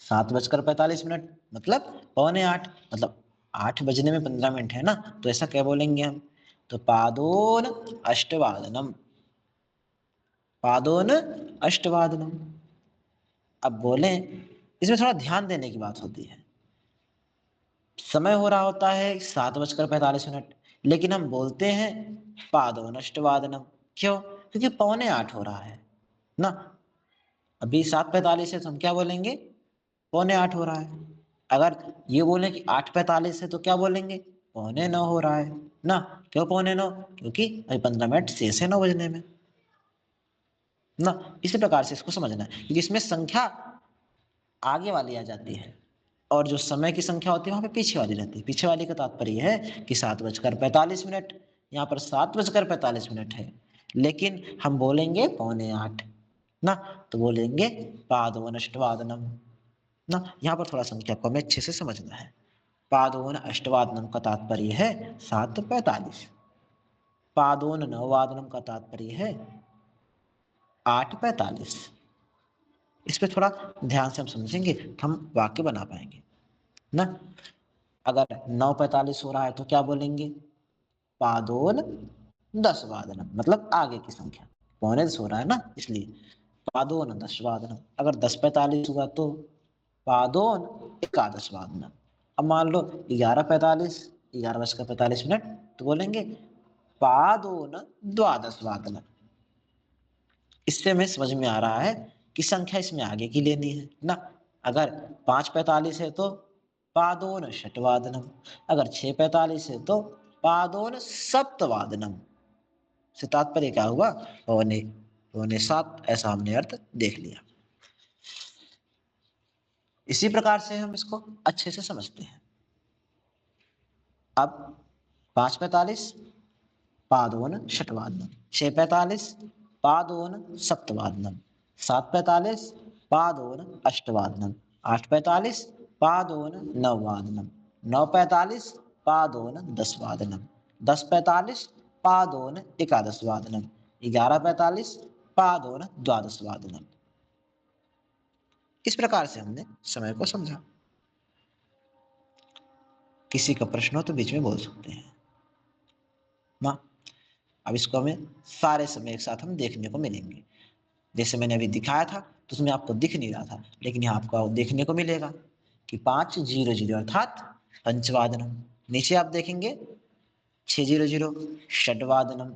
7:45 मतलब 7:45, मतलब 8 बजने में 15 मिनट है ना, तो ऐसा क्या बोलेंगे हम। तो पादोन अष्टवादनम, पादोन अष्टवादनम। अब बोले, इसमें थोड़ा ध्यान देने की बात होती है। समय हो रहा होता है 7:45, लेकिन हम बोलते हैं पादोन अष्टवादनम। क्यों? क्योंकि 7:45 हो रहा है ना। अभी 7:45 है तो हम क्या बोलेंगे, 7:45 हो रहा है। अगर ये बोले कि 8:45 है तो क्या बोलेंगे, 8:45 हो रहा है ना। क्यों 8:45? क्योंकि अभी 15 मिनट शेष है 9 बजने में ना। इसी प्रकार से इसको समझना है, क्योंकि इसमें संख्या आगे वाली आ जाती है और जो समय की संख्या होती है वहां पे पीछे वाली रहती है। पीछे वाली का तात्पर्य है कि 7:45, यहाँ पर 7:45 है, लेकिन हम बोलेंगे 7:45 ना, तो बोलेंगे पादोन अष्टवादनम ना। यहाँ पर थोड़ा संख्या को हमें अच्छे से समझना है। पादोन अष्टवादनम का तात्पर्य है 7:45। पादोन नववादनम का तात्पर्य है 8:45। इस पे थोड़ा ध्यान से हम समझेंगे तो हम वाक्य बना पाएंगे ना। अगर 9:45 हो रहा है तो क्या बोलेंगे, पादोन 10 वादनम, मतलब आगे की संख्या, 9:45 हो रहा है ना इसलिए पादोन 10 वादनम। अगर 10:45 हुआ तो पादोन एकादश वादनम। अब मान लो 11:45, 11:45, तो बोलेंगे पादोन द्वादश वादनम। इससे हमें समझ में आ रहा है कि संख्या इसमें आगे की लेनी है ना। अगर 5:45 है तो पादोन षटवादनम। अगर 6:45 है तो पादोन सप्तवादनम। से तात्पर्य क्या हुआ, पौने 7, ऐसा हमने अर्थ देख लिया। इसी प्रकार से हम इसको अच्छे से समझते हैं। अब 5:45 पादोन षटवादनम, 6:45 पादोन सप्तवादनम, 7:45 पादोन अष्टवादनम, 8:45 पादोन नववादनम, 9:45 पादोन दसवादनम, 10:45 पादोन एकादशवादनम, 11:45 पादोन द्वादशवादनम। इस प्रकार से हमने समय को समझा। किसी का प्रश्न हो तो बीच में बोल सकते हैं ना। अब इसको हमें सारे समय एक साथ हम देखने को मिलेंगे। जैसे मैंने अभी दिखाया था तो उसमें आपको दिख नहीं रहा था, लेकिन यहाँ आपको देखने को मिलेगा कि 5:00 अर्थात पंचवादनम। नीचे आप देखेंगे 6:00 षड्वादनम,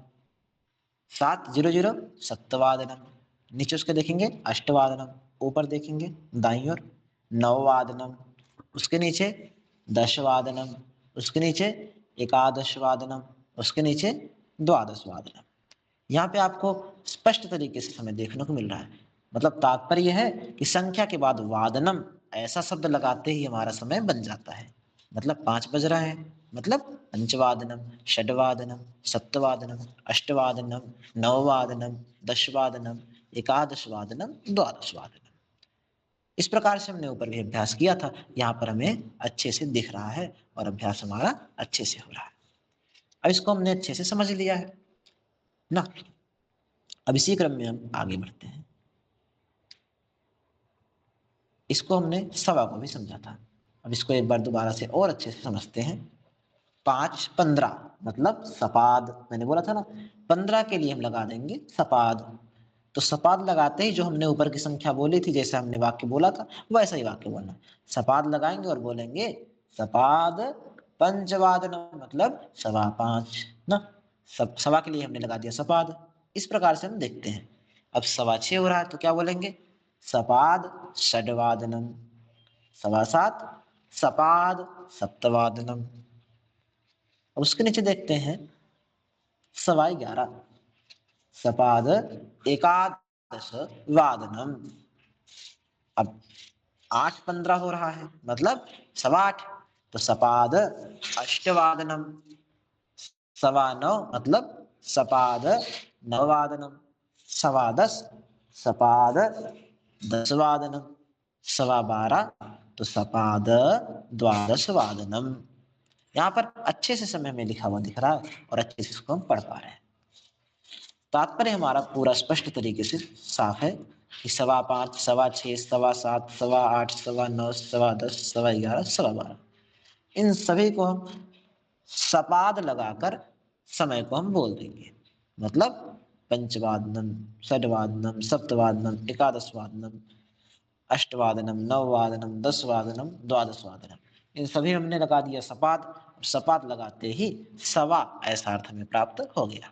7:00 सप्तवादनम, नीचे उसके देखेंगे अष्टवादनम, ऊपर देखेंगे दाईं ओर नववादनम, उसके नीचे दशवादनम, उसके नीचे एकादशवादनम, उसके नीचे द्वादशवादनम। यहाँ पे आपको स्पष्ट तरीके से समय देखने को मिल रहा है। मतलब तात्पर्य है कि संख्या के बाद वादनम ऐसा शब्द लगाते ही हमारा समय बन जाता है। मतलब 5 बज रहा है, मतलब पंचवादनम, षड्वादनम, सप्तवादनम, अष्टवादनम, नववादनम, दशवादनम, एकादशवादनम, द्वादशवादनम। इस प्रकार से हमने ऊपर भी अभ्यास किया था, यहाँ पर हमें अच्छे से दिख रहा है और अभ्यास हमारा अच्छे से हो रहा है। अब इसको हमने अच्छे से समझ लिया है। ना। अब इसी क्रम में हम आगे बढ़ते हैं। इसको हमने सवा को भी समझा था, अब इसको एक बार दोबारा से और अच्छे से समझते हैं। 5 15 मतलब सपाद, मैंने बोला था ना 15 के लिए हम लगा देंगे सपाद। तो सपाद लगाते ही जो हमने ऊपर की संख्या बोली थी, जैसे हमने वाक्य बोला था वैसा ही वाक्य बोलना। सपाद लगाएंगे और बोलेंगे सपाद पंचवादनम मतलब 5:15 ना। सवा के लिए हमने लगा दिया सपाद। इस प्रकार से हम देखते हैं। अब 6:15 हो रहा है तो क्या बोलेंगे, सपाद षड्वादनम। 7:15 सपाद सप्तवादनम। अब उसके नीचे देखते हैं 11:15 सपाद एकादश वादनम। अब 8:15 हो रहा है मतलब 8:15 तो सपाद अष्टवादनम। 9:15 मतलब सपाद नववादनम। 10:15 सपाद दशवादनम। 12:15 तो सपाद द्वादशवादनम। यहाँ पर अच्छे से समय में लिखा हुआ दिख रहा है और अच्छे से इसको हम पढ़ पा रहे हैं। तात्पर्य हमारा पूरा स्पष्ट तरीके से साफ है कि 5:15 6:15 7:15 8:15 9:15 10:15 11:15 12:15 इन सभी को हम सपाद लगाकर समय को हम बोल देंगे। मतलब पंचवादनम षड्वादनम सप्तवादनम एकादशवादनम अष्टवादनम नववादनम दशवादनम द्वादशवादनम, इन सभी हमने लगा दिया सपाद। और सपाद लगाते ही सवा ऐसा अर्थ हमें प्राप्त हो गया।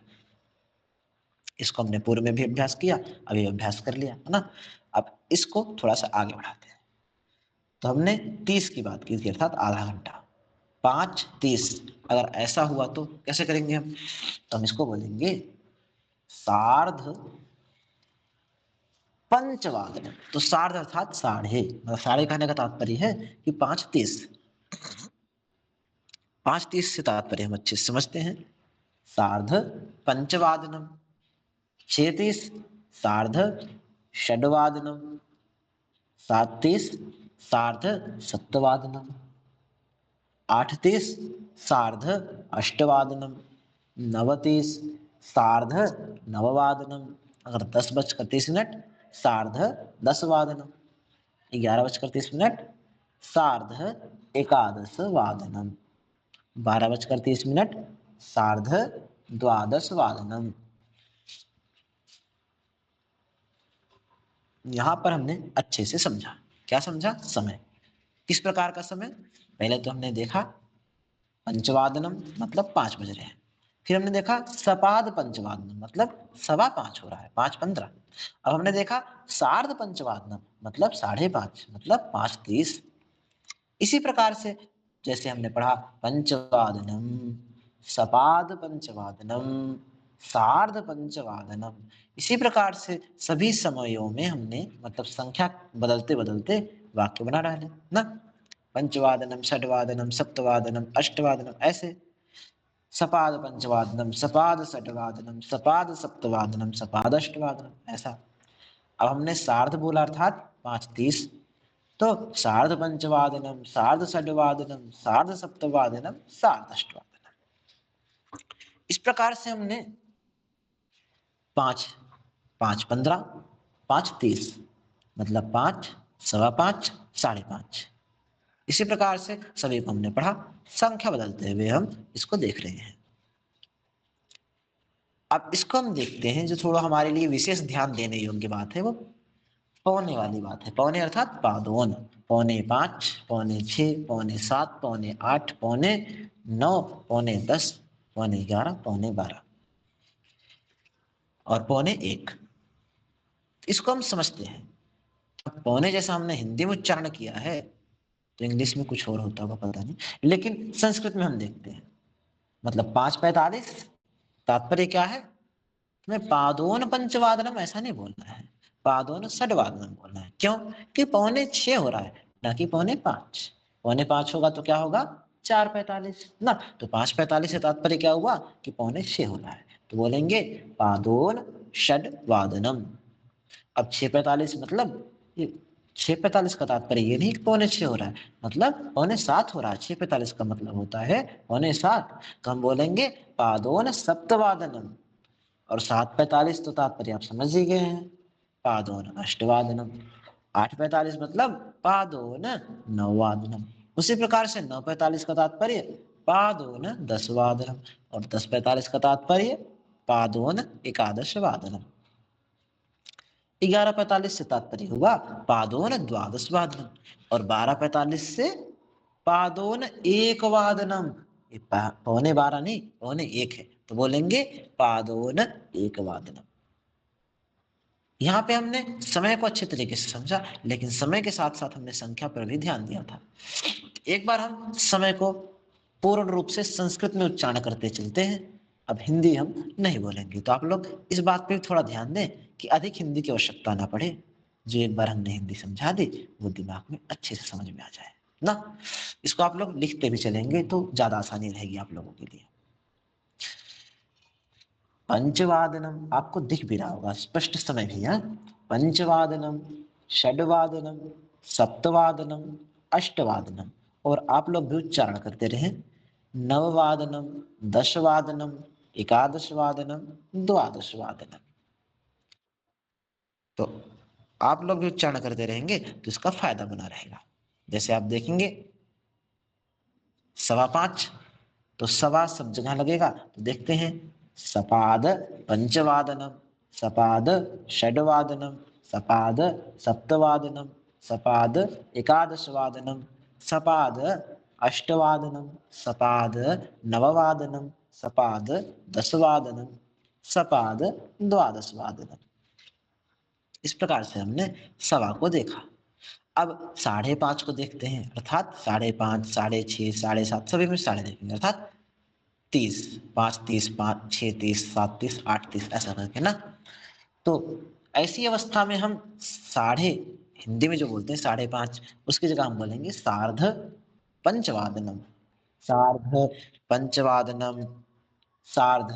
इसको हमने पूर्व में भी अभ्यास किया, अभी अभ्यास कर लिया है ना। अब इसको थोड़ा सा आगे बढ़ाते हैं। तो हमने 30 की बात की थी अर्थात आधा घंटा। 5:30 अगर ऐसा हुआ तो कैसे करेंगे हम, तो हम इसको बोलेंगे सार्ध पंचवादन। तो सार्ध अर्थात साढ़े, मतलब साढ़े कहने का तात्पर्य है कि 5:30। 5:30 से तात्पर्य हम अच्छे से समझते हैं। सार्ध पंचवादनम। 6:30 सार्ध षड्वादनम। 7:30 सार्ध सप्तवादनम। 8:30 सार्ध अष्टवादनम। 9:30 सार्ध नववादनम। अगर 10:30 सार्ध दशवादनम। 11:30 सार्ध एकादश वादनम। 12:30 सार्ध द्वादश वादनम। यहां पर हमने अच्छे से समझा। क्या समझा, समय किस प्रकार का समय। पहले तो हमने देखा पंचवादनम मतलब 5 बज रहे हैं। फिर हमने देखा सपाद पंचवादनम मतलब 5:15 हो रहा है 5:15। अब हमने देखा सार्ध पंचवादनम मतलब 5:30 मतलब 5:30। इसी प्रकार से जैसे हमने पढ़ा पंचवादनम सपाद पंचवादनम सार्ध पंचवादनम, इसी प्रकार से सभी समयों में हमने मतलब संख्या बदलते बदलते वाक्य बना डाले ना। पंचवादनम षड्वादनम सप्तवादनम अष्टवादनम ऐसे। सपाद पंचवादनम सपाद षड्वादनम सपाद सप्तवादनम सपाद अष्टवादनम ऐसा। अब हमने सार्ध बोला अर्थात 5:30, तो सार्ध पंचवादनम सार्ध षड्वादनम सार्ध सप्तवादनम सार्ध अष्टवादनम। इस प्रकार से हमने 5 5:15 5:30 मतलब 5 5:15 5:30। इसी प्रकार से सभी को हमने पढ़ा, संख्या बदलते हुए हम इसको देख रहे हैं। अब इसको हम देखते हैं, जो थोड़ा हमारे लिए विशेष ध्यान देने योग्य बात है वो पौने वाली बात है। पौने अर्थात पादोन। 5:45 5:46 5:47 5:48 9:09 9:10 11:15 11:12 और 1:15। इसको हम समझते हैं। पौने जैसा हमने हिंदी में उच्चारण किया है तो इंग्लिश में कुछ और होता होगा पता नहीं, लेकिन संस्कृत में हम देखते हैं मतलब 5:45। तात्पर्य क्या है, तुम्हें पादोन पंचवादनम ऐसा नहीं बोलना है, पादोन षड्वादनम बोलना है। क्यों कि 5:45 हो रहा है ना कि 5:45। 5:45 होगा तो क्या होगा 4:45 ना। तो 5:45 से तात्पर्य क्या हुआ कि 5:45 हो रहा है, तो बोलेंगे पादोन षड्वादनम। अब 6:45 मतलब ये 6:45 का तात्पर्य ये नहीं कि 5:45 हो रहा है, मतलब 6:45 हो रहा है। 6:45 का मतलब होता है 6:45, तो हम बोलेंगे पादोन सप्तवादनम। और 7:45 तो तात्पर्य आप समझ ही गए हैं, पादोन अष्टवादनम। 8:45 मतलब पादोन नववादनम। उसी प्रकार से 9:45 का तात्पर्य पादोन दशवादनम, और 10:45 का तात्पर्य पादोन एकादश वादनम। 11:45 से तात्पर्य हुआ पादोन द्वादश वादनम, और 12:45 से पादोन एक वादनम। पौने 12 नहीं, पौने 1 है, तो बोलेंगे पादोन एक वादनम। यहाँ पे हमने समय को अच्छे तरीके से समझा, लेकिन समय के साथ साथ हमने संख्या पर भी ध्यान दिया था। एक बार हम समय को पूर्ण रूप से संस्कृत में उच्चारण करते चलते हैं, अब हिंदी हम नहीं बोलेंगे, तो आप लोग इस बात पे थोड़ा ध्यान दें कि अधिक हिंदी की आवश्यकता ना पड़े। जो एक बार हमने हिंदी समझा दी वो दिमाग में अच्छे से समझ में आ जाए ना। इसको आप लोग लिखते भी चलेंगे तो ज्यादा आसानी रहेगी आप लोगों के लिए। पंचवादनम आपको दिख भी रहा होगा, स्पष्ट समय भी है। पंचवादनम, षड्वादनम, सप्तवादनम, अष्टवादनम, और आप लोग भी उच्चारण करते रहे, नववादनम, दशवादनम, एकादशवादनम, द्वादशवादनम। तो आप लोग भी उच्चारण करते रहेंगे तो इसका फायदा बना रहेगा। जैसे आप देखेंगे 5:15, तो सवा सब जगह लगेगा, तो देखते हैं सपाद पंचवादनम, सपाद षड्वादनम, सपाद सप्तवादनम, सपाद एकादशवादनम, सपाद अष्टवादनम, सपाद नववादनम, सपाद दशवादनम, सपाद द्वादशवादनम। इस प्रकार से हमने सवा को देखा। अब 5:30 को देखते हैं, अर्थात 5:30, 6:30, 7:30 सभी में साढ़े देखेंगे, अर्थात 30, 5:30, 6:30, 7:30, 8:30 ऐसा करके ना। तो ऐसी अवस्था में हम साढ़े, हिंदी में जो बोलते हैं 5:30, उसकी जगह हम बोलेंगे सार्ध पंचवादनम, सार्ध पंचवादनम, सार्ध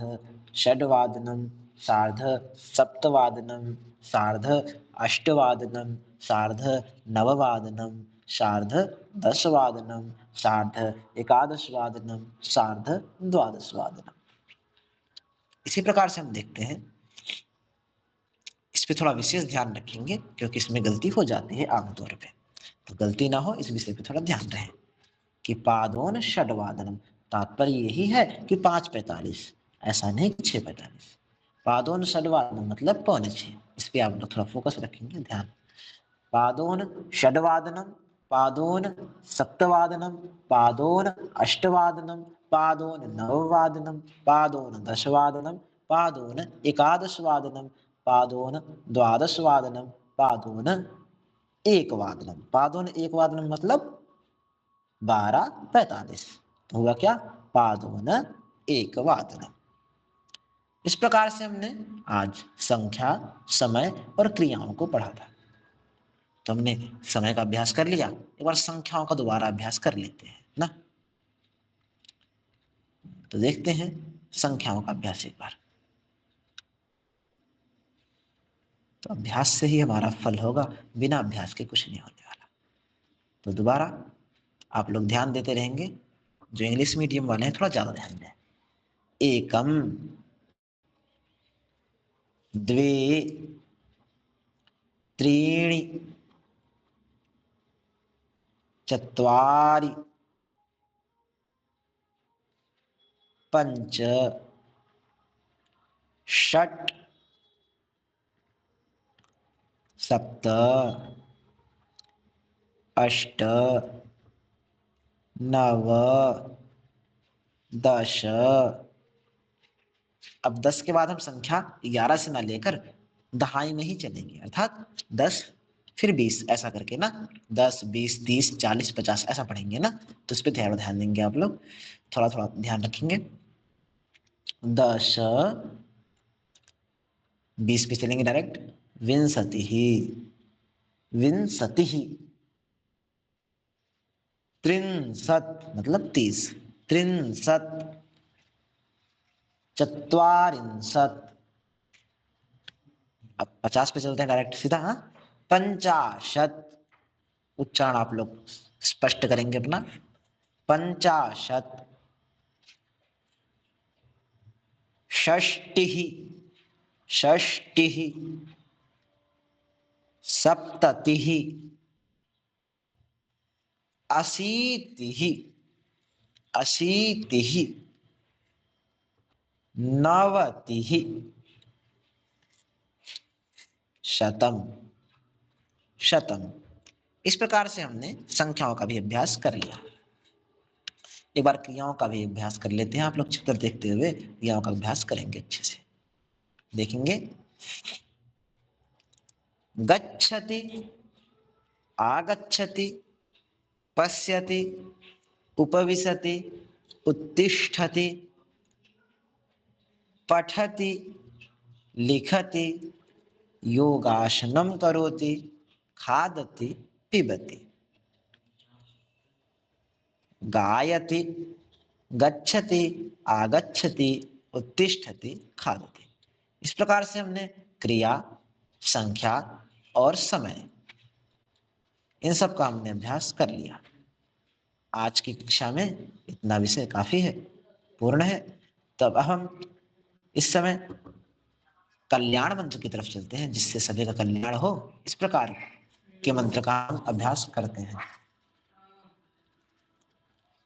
षड्वादनम, सार्ध सप्तवादनम, सार्ध अष्टवादनम, सार्ध नववादनम, सार्ध दशवादनम, सार्ध एकादशवादनम, सार्ध द्वादशवादनम। इसी प्रकार से हम देखते हैं, इस पे थोड़ा विशेष ध्यान रखेंगे क्योंकि इसमें गलती हो जाती है आमतौर पे, तो गलती ना हो इस विषय पे थोड़ा ध्यान रहे कि पादोन षड्वादनम, तात्पर्य यही है कि 5:45, ऐसा नहीं कि 6:45। पादोन षड्वादनम मतलब 5:45, इस पे आप लोग थोड़ा फोकस रखेंगे, ध्यान। पादोन षड्वादनम, पादोन सप्तवादनम, पादोन अष्टवादनम, पादोन नववादनम, पादोन दशवादनम, पादोन एकादशवादनम, पादोन द्वादशवादनम, पादोन एकवादनम। पादोन एकवादनम मतलब 12:45, तो हुआ क्या, पादोन एकवादनम। इस प्रकार से हमने आज संख्या, समय और क्रियाओं को पढ़ा था। तो हमने समय का अभ्यास कर लिया, एक बार संख्याओं का दोबारा अभ्यास कर लेते हैं ना। तो देखते हैं संख्याओं का अभ्यास एक बार। तो अभ्यास से ही हमारा फल होगा, बिना अभ्यास के कुछ नहीं होने वाला। तो दोबारा आप लोग ध्यान देते रहेंगे, जो इंग्लिश मीडियम वाले हैं थोड़ा ज्यादा ध्यान दें। एकम, द्वे, त्रीणि, चत्वारि, पंच, षट्, सप्त, अष्ट, नव, 10। अब 10 के बाद हम संख्या 11 से ना लेकर दहाई में ही चलेंगे, अर्थात 10 फिर 20 ऐसा करके ना, 10, 20, 30, 40, 50 ऐसा पढ़ेंगे ना। तो इस पे ध्यान देंगे आप लोग, थोड़ा थोड़ा ध्यान रखेंगे। 10, 20 पे चलेंगे डायरेक्ट, विंशति, विंशति, त्रिंशत् मतलब 30, त्रिंशत्, चत्वारिंशत्। अब 50 पे चलते हैं डायरेक्ट सीधा, हाँ, पंचाशत, उच्चारण आप लोग स्पष्ट करेंगे अपना, पंचाशत, षष्टि, षष्टिः सप्ततिः अशीतिः अशीतिः नवतिः शतम शतम। इस प्रकार से हमने संख्याओं का भी अभ्यास कर लिया। एक बार क्रियाओं का भी अभ्यास कर लेते हैं। आप लोग चित्र देखते हुए क्रियाओं का अभ्यास करेंगे, अच्छे से देखेंगे। गच्छति, आगच्छति, पश्यति, उपविशति, उत्तिष्ठति, पठति, लिखति, योगासनं करोति, खादति, पिबति। गायति, गच्छति, आगच्छति, उत्तिष्ठति, खादति। इस प्रकार से हमने क्रिया, संख्या और समय, इन सब का हमने अभ्यास कर लिया। आज की कक्षा में इतना विषय काफी है, पूर्ण है। तब हम इस समय कल्याण मंत्र की तरफ चलते हैं, जिससे सभी का कल्याण हो। इस प्रकार के मंत्र का हम अभ्यास करते हैं।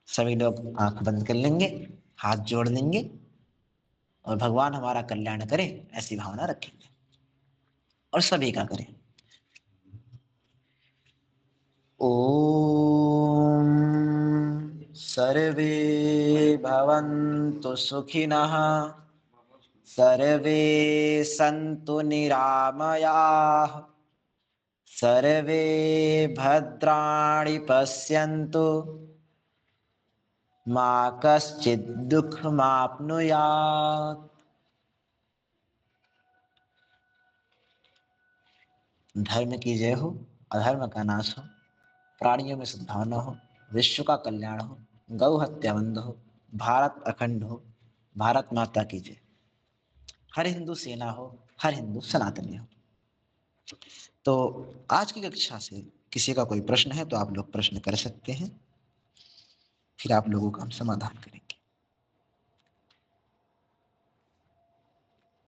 सभी लोग आंख बंद कर लेंगे, हाथ जोड़ लेंगे और भगवान हमारा कल्याण करे ऐसी भावना रखेंगे और सभी का करें। ओम सर्वे भवन्तु सुखिनः, सर्वे सन्तु निरामयाः, सर्वे भद्राणि पश्यन्तु, मा कश्चित् दुःखमाप्नुयात्। धर्म की जय हो, अधर्म का नाश हो, प्राणियों में सद्भावना हो, विश्व का कल्याण हो, गौ हत्या बंद हो, भारत अखंड हो, भारत माता की जय। हर हिंदू सेना हो, हर हिंदू सनातनी हो। तो आज की कक्षा से किसी का कोई प्रश्न है तो आप लोग प्रश्न कर सकते हैं, फिर आप लोगों का हम समाधान करेंगे।